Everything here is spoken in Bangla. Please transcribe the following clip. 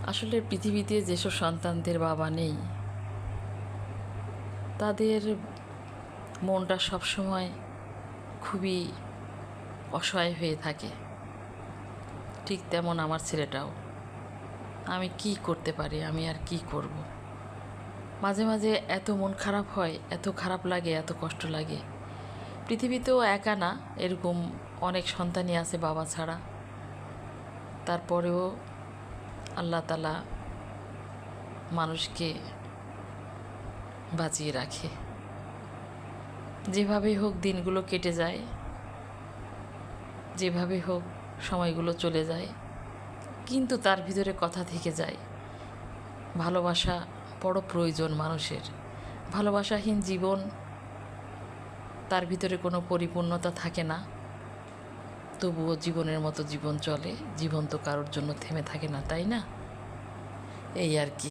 আসলে পৃথিবীতে যেসব সন্তানদের বাবা নেই তাদের মনটা সবসময় খুবই অসহায় হয়ে থাকে। ঠিক তেমন আমার ছেলেটাও। আমি কি করতে পারি, আমি আর কি করব। মাঝে মাঝে এত মন খারাপ হয়, এত খারাপ লাগে, এত কষ্ট লাগে। পৃথিবীতেও একা না, এরকম অনেক সন্তানই আছে বাবা ছাড়া। তারপরেও আল্লাহ তাআলা মানুষকে বাঁচিয়ে রাখে। যেভাবেই হোক দিনগুলো কেটে যায়, যেভাবে হোক সময়গুলো চলে যায়, কিন্তু তার ভিতরে কথা থেকে যায়, ভালোবাসা বড় প্রয়োজন মানুষের। ভালোবাসাহীন জীবন, তার ভিতরে কোনো পরিপূর্ণতা থাকে না। তবুও জীবনের মতো জীবন চলে। জীবন তো কারোর জন্য থেমে থাকে না, তাই না? এই আর কি।